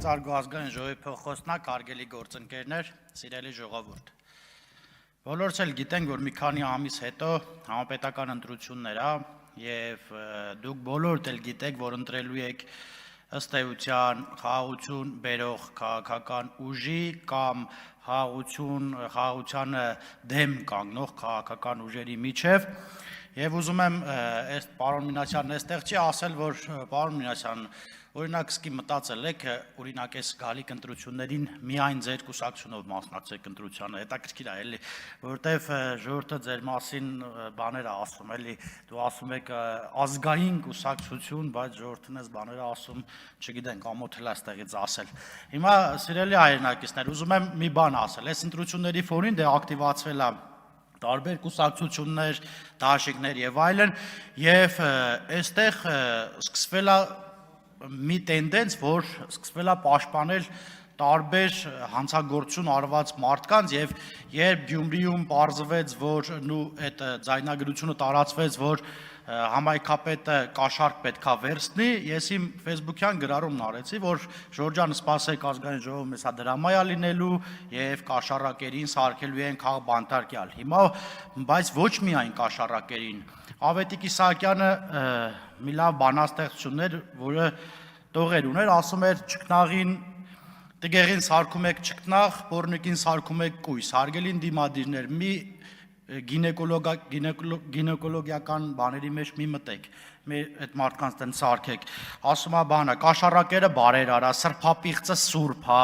Մեծարգո ազգային ժողովի փոխոստնակ, հարգելի գործընկերներ, սիրելի ժողովուրդ։ Բոլորս էլ գիտենք, որ մի քանի ամիս հետո համապետական ընտրություններ ա եւ դուք բոլորդ էլ գիտեք, որ ընտրելու եք ըստ էության խաղաղություն բերող քաղաքական ուժի կամ խաղաղությանը դեմ կանգնող քաղաքական ուժերի միջև եւ ուզում եմ այս պարոն Մինասյանն այստեղ չի ասել, որ պարոն Մինասյան օրինակ սկի մտածել եք, օրինակ այս գալիք ընտրություններին միայն ձեր կուսակցությունով մասնակցեք ընտրությանը, հետաքրքիր է էլի, որովհետև ժողովուրդը ձեր մասին բաներ է ասում, էլի, դու ասում եք ազգային կուսակցություն, բայց ժողովուրդն այս բաները ասում, չգիտենք, ամոթել է այստեղից ասել։ Հիմա սիրելի հայրենակիցներ, ուզում եմ մի բան ասել, այս ընտրությունների ֆոնին դե ակտիվացվել է տարբեր կուսակցություններ, դաշինքներ եւ այլն, եւ այստեղ սկսվել է մի տենդենս, որ սկսվել է պաշտպանել տարբեր հանցագործություն արված մարդկանց եւ երբ Գյումրիում պարզվեց, որ այդ ձայնագրությունը տարածվեց, որ համայնքապետը կաշառք պետքա վերցնի, ես իմ Facebook-յան գրառումն արեցի, որ Ժորջան սպասեք ազգային ժողովը մեզ դրամայա լինելու եւ կաշառակերին սարքելու են խաղ բանտարկյալ։ Հիմա բայց ոչ միայն կաշառակերին, Ավետիք Իսահակյանը մի լավ բանաստեղծություններ, որը տողեր ուներ, ասում էր ճկնաղին տգեղին սարքում եք ճկնաղ, պոռնիկին սարքում եք կույս, հարգելի դիմադիրներ, մի գինեկոլոգիական բաների մեջ մի մտեք, այդ մարդկանց տեն սարքեք, ասում է բանը, կաշառակերը բարեր արա, սրբապիղծը սուրբ է,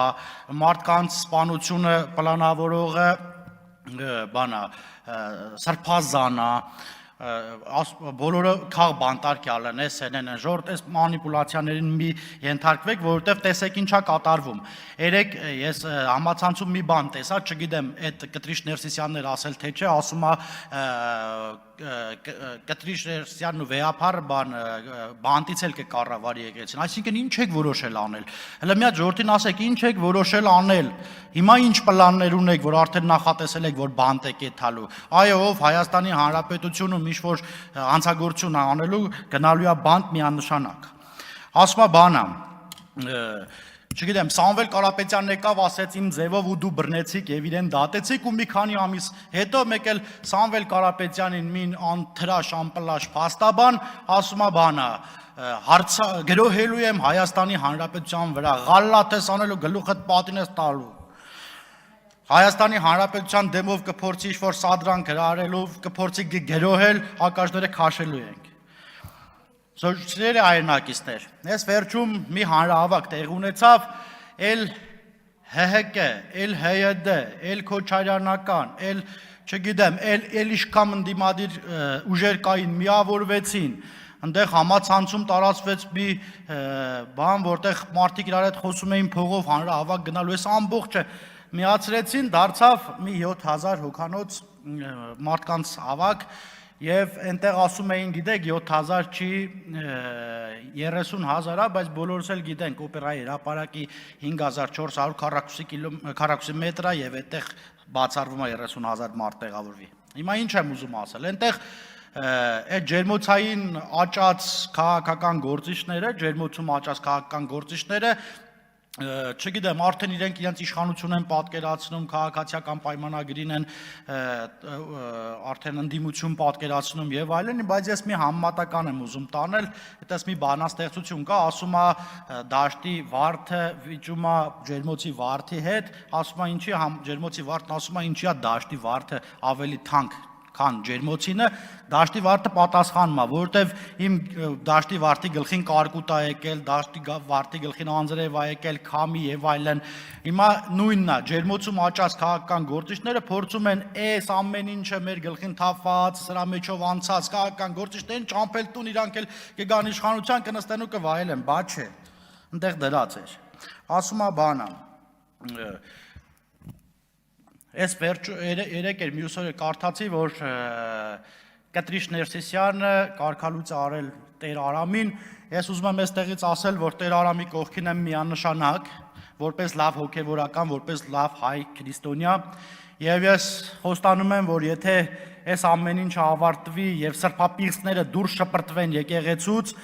մարդկանց սպանությունը պլանավորողը բանա, սրբազան է, բոլորը խաղ բանտարկյալ են, են, ժողովուրդ այս մանիպուլացիաներին մի ենթարկվեք, որովհետև տեսեք ինչա կատարվում։ Երեք ես համացանցում մի բան տեսա, չգիտեմ, այդ Կտրիշ Ներսիսյանն էր ասել, թե չէ, ասում է Կտրիշ Ներսիսյանն ու վեհափառը բանտից էլ կկառավարի եկեղեցին, այսինքն ինչ եք որոշել անել։ Հələ մի հատ ժողովրդին ասեք, ինչ եք որոշել անել։ Հիմա ինչ պլաններ ունեք, որ արդեն նախատեսել եք, որ բանտ եք եթալու։ Այո, ով Հայաստանի Հանրապետությունում ինչ-որ հանցագործություն անելու գնալու է բանտ միանշանակ։ Ասում է բանը, չգիտեմ, Սամվել Կարապետյանն եկավ, ասեց իմ ձևով ու դու բռնեցիք եւ իրեն դատեցիք ու մի քանի ամիս հետո մեկ էլ Սամվել Կարապետյանին մին անթրաշ անպլաշ փաստաբան ասում է բանը գրոհելու եմ Հայաստանի Հանրապետության վրա, ղալլաթ ես անելու, գլուխդ պատին ես տալու։ Հայաստանի Հանրապետության դեմով կփորձի ինչ-որ սադրանք հրահրելով, կփորձի գրոհել, հակաշները քաշելու ենք։ Սիրելի հայրենակիցներ, ես վերջում մի հանրահավաք տեղ ունեցավ, էլ ՀՀԿ, էլ ՀՅԴ, էլ Քոչարյանական, էլ չգիտեմ, էլ իշքամ ընդդիմադիր ուժեր կային, միավորվեցին, այնտեղ համացանցում տարածվեց մի բան, որտեղ մարդիկ իրար հետ խոսում էին փողով հանրահավաք գնալու, այս ամբողջը միացրեցին, դարձավ մի 7000 հոգանոց մարդկանց հավաք եւ այնտեղ ասում էին, գիտեք, 7000 չի 30000 է, բայց բոլորս էլ գիտենք, օպերայի հրապարակի 5400 քառակուսի մետր է եւ այդտեղ բացառվում է 30000 մարդ տեղավորվի։ Հիմա ինչ եմ ուզում ասել, այնտեղ այդ ջերմոցային աճած քաղաքական գործիչները, ջերմոցում աճած քաղաքական գործիչները չգիտեմ, արդեն իրենք իրենց իշխանություն են պատկերացնում, քաղաքացիական պայմանագրին են արդեն ընդդիմություն պատկերացնում եւ այլն, բայց ես մի համեմատական եմ ուզում տանել, այդպես մի բանաստեղծություն կա, ասում է դաշտի վարդը վիճում է ջերմոցի վարդի հետ, ասում է ինչի ջերմոցի վարդն ասում է ինչի է դաշտի վարդը ավելի թանկ քան ջերմոցինը, դաշտի վարդը պատասխանում է, որովհետև իմ դաշտի վարդի գլխին կարկուտ է եկել, դաշտի վարդի գլխին անձրև է եկել, քամի եւ այլն։ Հիմա նույնն է, ջերմոցում աճած քաղաքական գործիչները փորձում են այս ամեն ինչը մեր գլխին թափված, սրա մեջով անցած քաղաքական գործիչներին ճամփել տուն, իրանք էլ կգան իշխանության, կնստեն ու կվայելեն, բա չէ։ Այնտեղ դրած էր։ Ասում է բանը Ես երեք էր մյուս օրը կարդացի, որ Կտրիշ Ներսիսյանը կարգալույծ արել Տեր Արամին, ես ուզում եմ այստեղից ասել, որ Տեր Արամի կողքին եմ միանշանակ, որպես լավ հոգևորական, որպես լավ հայ քրիստոնյա, եւ ես խոստանում եմ, որ եթե այս ամեն ինչը ավարտվի եւ սրբապիղծները դուրս շպրտվեն եկեղեցուց,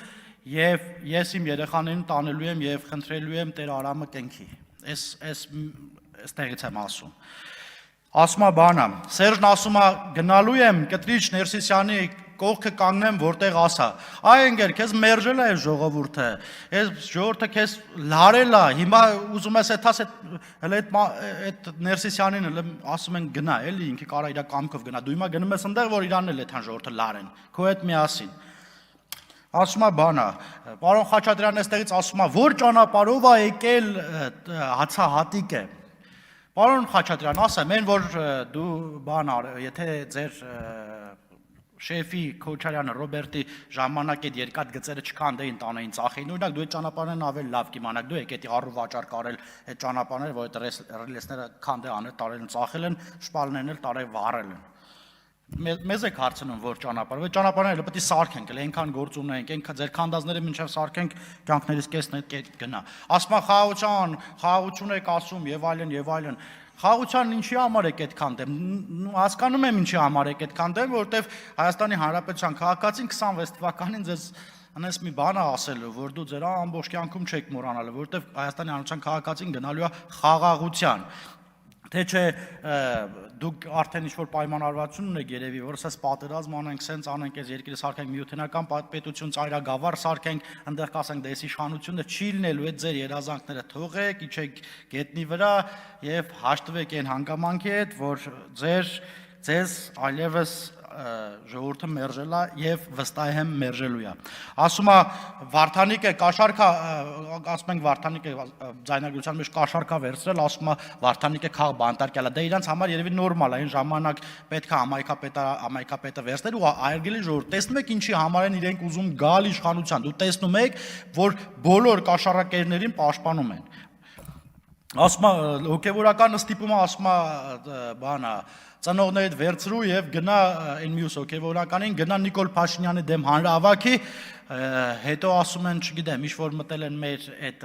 եւ ես իմ երեխաներին տանելու եմ եւ խնդրելու եմ Տեր Արամը կենքի։ Այստեղից եմ ասում։ Ասում է բանը, Սերժն ասում է գնալու եմ Կտրիչ Ներսիսյանի կողքը կանգնեմ, որտեղ ասա։ Այ ընկեր, քեզ մերժել է ժողովուրդը։ Այս ժողովուրդը քեզ լարել է։ Հիմա ուզում ես հələ այդ Ներսիսյանին հələ ասում են գնա, էլի ինքը կարա իր կամքով գնա։ Դու հիմա գնում ես այնտեղ, որ իրանն էլ այդքան ժողովուրդը լարեն։ Քո հետ միասին։ Ասում է բանը, պարոն Խաչատրյանն այստեղից ասում է, որ ճանապարհով է եկել հացահատիկը։ Պարոն Խաչատրյան, ասեմ, այն որ դու բան ար, եթե ձեր շեֆի Քոչարյանը Ռոբերտի ժամանակ այդ երկաթ գծերը չքանդեին տանեին ծախեին, օրինակ դու այդ ճանապարհներն ավելի լավ կիմանաք, դու եկեք առու վաճառ կարել այդ ճանապարհները, որ այդ ռելեսները քանդե անել, տարել են ծախել են, շպալներն էլ տարել վառել են։ Մեզ եք հարցնում որ ճանապարհը, ճանապարհները պետք է սարքենք, այնքան գործ ունենք, այնքան ձեր քանդածները մինչև սարքենք, կյանքներից կեսն այդ գնա։ Ասма խաղաղություն եք ասում եւ այլն։ Խաղաղության ինչի համար եք այդքան դեմ։ Հասկանում եմ ինչի համար եք այդքան դեմ, որովհետեւ Հայաստանի Հանրապետության քաղաքացին 26 թվականին ձեզ անես մի բան է ասելու, որ դու ձեր ամբողջ կյանքում չեք մոռանալու, որովհետեւ Հայաստանի Հանրապետության քաղաքացին գնալու է խաղաղության։ Թե չէ դուք արդեն ինչ-որ պայմանավորվածություն ունեք երևի, որ ասես պատերազմ անենք, սենց անենք, այս երկրի սարքենք միութենական պետություն, ծայրագավառ սարքենք, այնտեղ կասենք դա էս իշխանությունը չի լինելու, այդ ձեր երազանքները թողեք, իջեք գետնի վրա եւ հաշտվեք այն հանգամանքի հետ, որ ձեզ այլևս ժողովուրդը մերժել է եւ վստահ եմ մերժելու է։ Ասում է Վարդանիկը կաշառքա, ասում ենք Վարդանիկը ձայնագրության մեջ կաշառքա վերցրել, ասում է Վարդանիկը քաղ բանտարկյալ է։ Դա իրանց համար երևի նորմալ է, այն ժամանակ պետք է ամայքապետը վերցնել ու այրգելի ժողովուրդ։ Տեսնում եք ինչի համար են իրենք ուզում գալ իշխանության։ Դու տեսնում եք, որ բոլոր կաշառակերներին պաշտպանում են։ Ասում է հոգեվորական ստիպումը, ասում է բանը ծնողներիդ վերցրու եւ գնա այն մյուս հոգեվորականին, գնա Նիկոլ Փաշինյանի դեմ հանրահավաքի, հետո ասում են, չգիտեմ, ինչ որ մտել են մեր այդ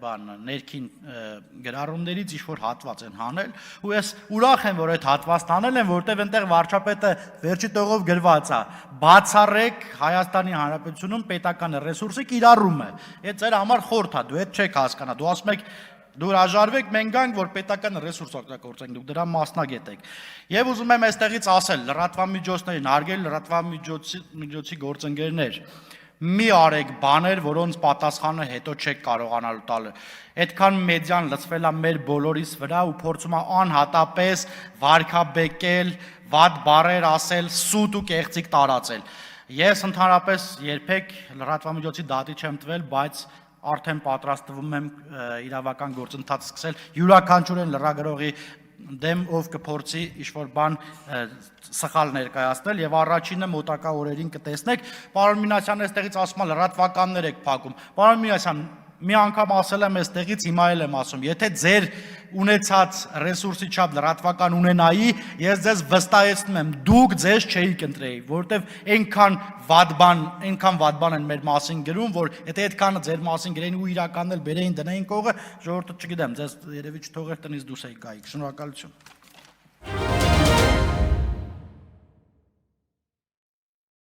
բան ներքին գրառումներից ինչ որ հատված են հանել, ու ես ուրախ եմ, որ այդ հատվածն անել են, որտեղ այնտեղ վարչապետը վերջի տողով գրված է. բացառեք Հայաստանի Հանրապետությունում պետական ռեսուրսի կիրառումը։ Այդ ձեր համար խորհուրդ է, դու այդ չեք հասկանա, դու ասում եք դու հրաժարվեք, մենք գանք, որ պետական ռեսուրս օգտագործենք, դուք դրա մասնագետ եք։ Եվ ուզում եմ այստեղից ասել լրատվամիջոցներին, հարգելի լրատվամիջոցի գործընկերներ, մի արեք բաներ, որոնց պատասխանը հետո չեք կարողանալու տալ։ Այդքան մեդիան լցվել է մեր բոլորիս վրա ու փորձում է անհատապես վարկաբեկել, վատ բառեր ասել, սուտ ու կեղծիք տարածել։ Ես ընդհանրապես երբեք լրատվամիջոցի դատի չեմ տվել, բայց արդեն պատրաստվում եմ իրավական գործընթաց սկսել յուրաքանչյուրին լրագրողի դեմ ով կփորձի ինչ-որ բան սխալ ներկայացնել եւ առաջինը մոտակա օրերին կտեսնեք։ Պարոն Մինասյան այստեղից ասում է լրատվականներ եք փակում։ Պարոն Մինասյան, մի անգամ ասել եմ այստեղից, հիմա էլ եմ ասում, եթե ձեր ունեցած ռեսուրսի չափ լրատվական ունենայի, ես ձեզ վստահեցնում եմ, դուք ձեզ չէիք ընտրեի, որովհետև այնքան վատ բան են մեր մասին գրում, որ եթե այդքանը ձեր մասին գրեին ու իրականն էլ բերեին դնեին կողը, ժողովուրդը չգիտեմ, ձեզ երևի չթողեր տնից դուրս եք գայիք։ Շնորհակալություն։